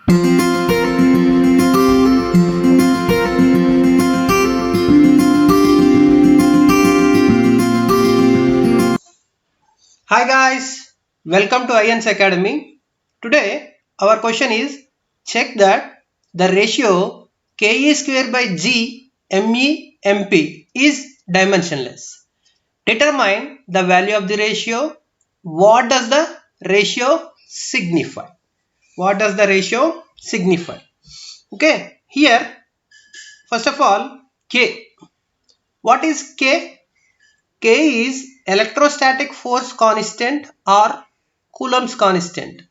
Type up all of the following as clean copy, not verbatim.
Hi guys, welcome to IANS Academy. Today our question is, check that the ratio Ke square by G Me MP is dimensionless. Determine the value of the ratio. What does the ratio signify? What does the ratio signify? Okay, here first of all, K. What is K? K is electrostatic force constant or Coulomb's constant.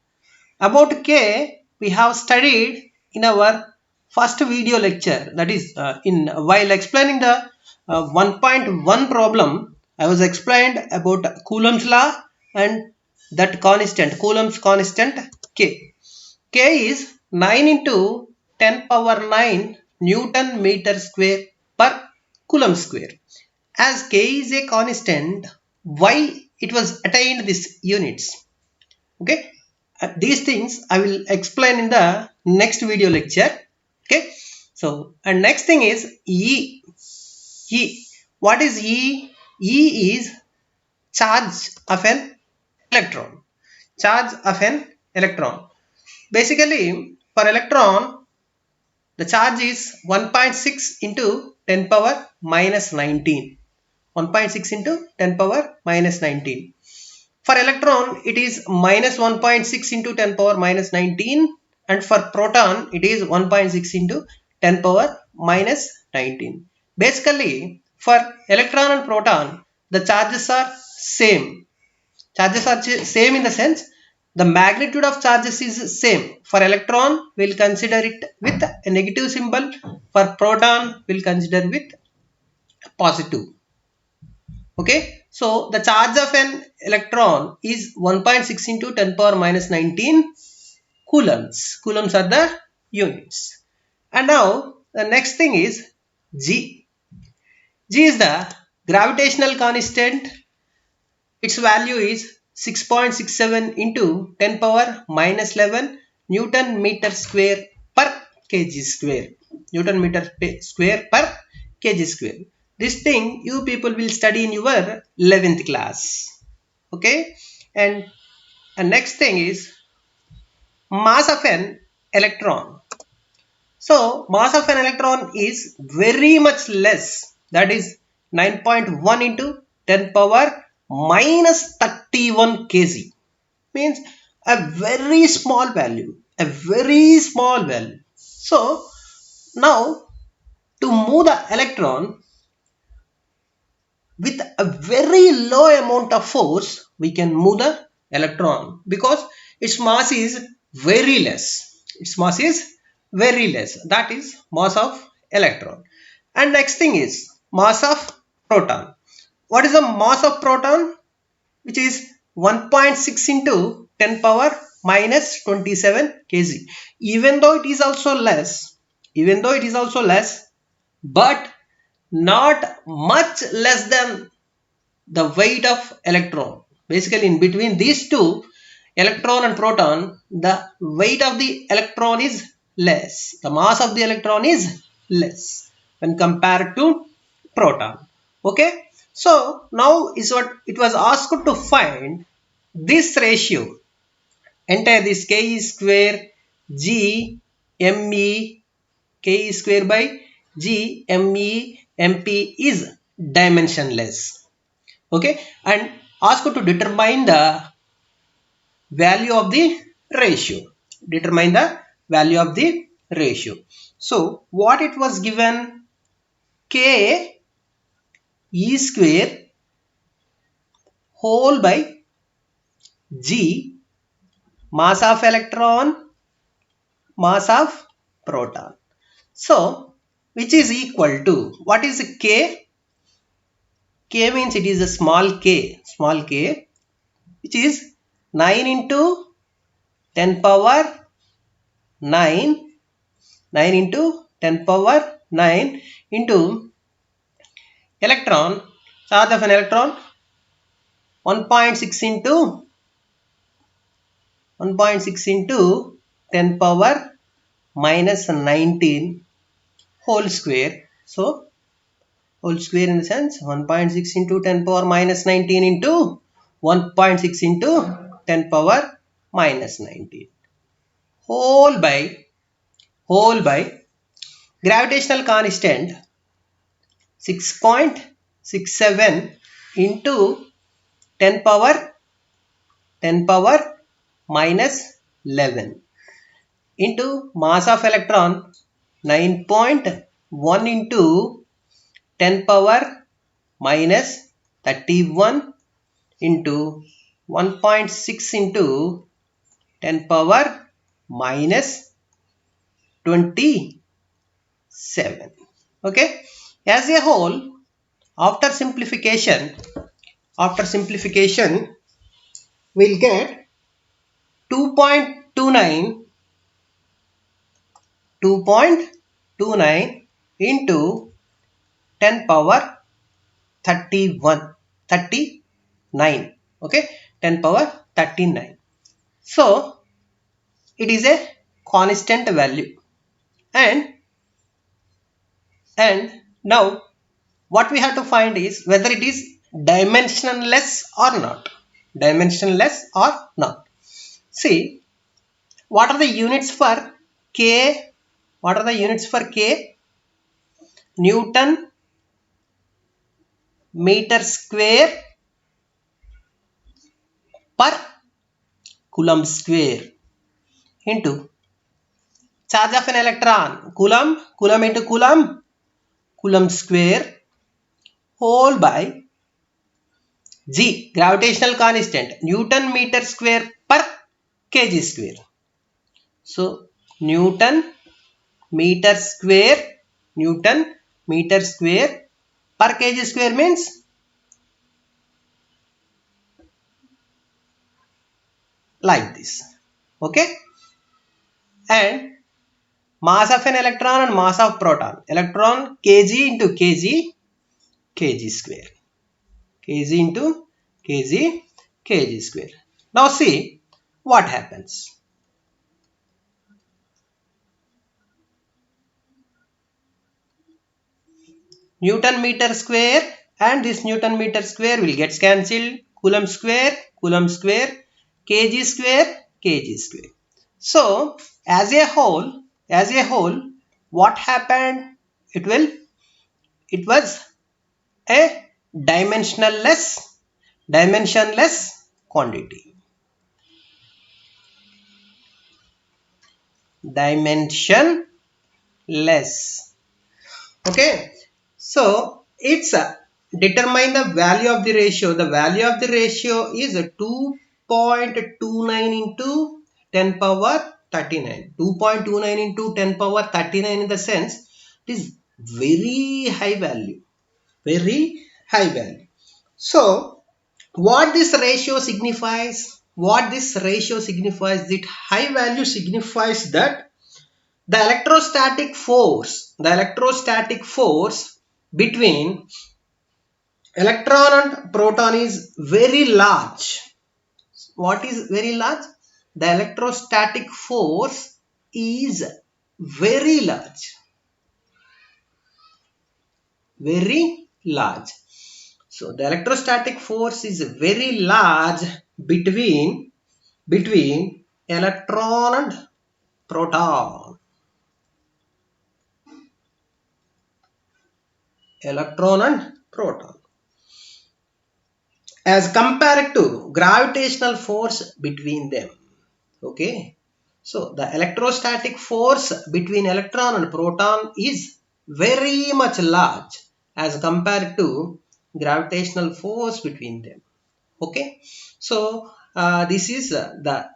About K, we have studied in our first video lecture, that is while explaining the 1.1 problem, I was explained about Coulomb's law and that constant, Coulomb's constant K. K is 9 into 10 power 9 Newton meter square per Coulomb square. As K is a constant, why it was attained these units? Okay, these things I will explain in the next video lecture. Okay, so and next thing is E. What is E? E is charge of an electron. Charge of an electron. Basically, for electron, the charge is 1.6 into 10 power minus 19. 1.6 into 10 power minus 19. For electron, it is minus 1.6 into 10 power minus 19, and for proton, it is 1.6 into 10 power minus 19. Basically, for electron and proton, the charges are same. Charges are same in the sense the magnitude of charges is same. For electron, we'll consider it with a negative symbol. For proton, we'll consider with positive. Okay, so the charge of an electron is 1.6 into 10 power minus 19 coulombs. Coulombs are the units. And now the next thing is G. G is the gravitational constant. Its value is 6.67 into 10 power minus 11 Newton meter square per kg square. Newton meter square per kg square. This thing you people will study in your 11th class. Okay, and next thing is mass of an electron. So mass of an electron is very much less, that is 9.1 into 10 power minus 31 kg, means a very small value, a very small value. So now to move the electron with a very low amount of force, we can move the electron because its mass is very less. Its mass is very less. That is mass of electron. And next thing is mass of proton. What is the mass of proton? Which is 1.6 into 10 power minus 27 kg. Even though it is also less, but not much less than the weight of electron. Basically, in between these two, electron and proton, the weight of the electron is less. The mass of the electron is less when compared to proton. Okay. So now is what it was asked to find this ratio. Entire this Ke square G Me Ke square by G Me MP is dimensionless. Okay, and ask you to determine the value of the ratio. Determine the value of the ratio. So what it was given, K E square whole by G mass of electron, mass of proton. So which is equal to, what is K? K means it is a small k, which is 9 into 10 power 9 into 10 power 9 into electron, charge of an electron 1.6 into 10 power minus 19 whole square. So whole square in the sense 1.6 into 10 power minus 19 into 1.6 into 10 power minus 19 whole by gravitational constant 6.67 into 10 power minus 11 into mass of electron 9.1 into 10 power minus 31 into 1.6 into 10 power minus 27. Okay, as a whole, after simplification we'll get 2.29 into 10 power 39. Okay, 10 power 39. So it is a constant value, and now what we have to find is whether it is dimensionless or not. See, what are the units for K? What are the units for K? Newton meter square per coulomb square into charge of an electron, coulomb into coulomb square whole by G, gravitational constant, Newton meter square per kg square. So Newton meter square per kg square means like this. Okay, and mass of an electron and mass of proton, electron kg into kg square, kg into kg square. Now see what happens. Newton meter square and this Newton meter square will get cancelled. Coulomb square, kg square, kg square. So as a whole, what happened? It was a dimensionless quantity. Dimensionless. Okay, so it's determine the value of the ratio. The value of the ratio is 2.29 into 10 power 39. 2.29 into 10 power 39 in the sense it is very high value. So what this ratio signifies? That high value signifies that the electrostatic force between electron and proton is very large. What is very large? The electrostatic force is very large. So the electrostatic force is very large between electron and proton. As compared to gravitational force between them. Okay, so the electrostatic force between electron and proton is very much large as compared to gravitational force between them. Okay, so this is the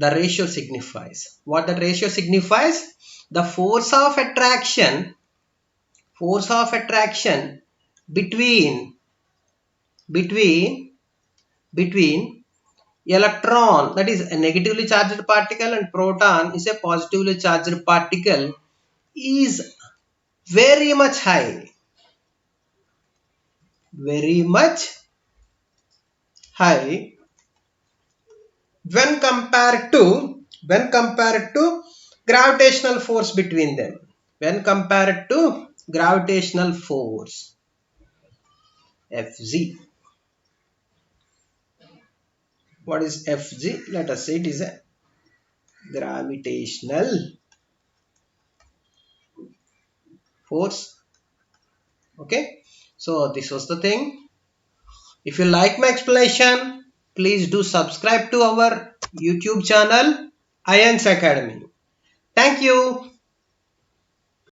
ratio signifies. What the ratio signifies? The force of attraction between electron, that is a negatively charged particle, and proton is a positively charged particle, is very much high. When compared to gravitational force between them. When compared to gravitational force, Fg. What is Fg? Let us say it is a gravitational force. Okay. So this was the thing. If you like my explanation, please do subscribe to our YouTube channel, IANS Academy. Thank you.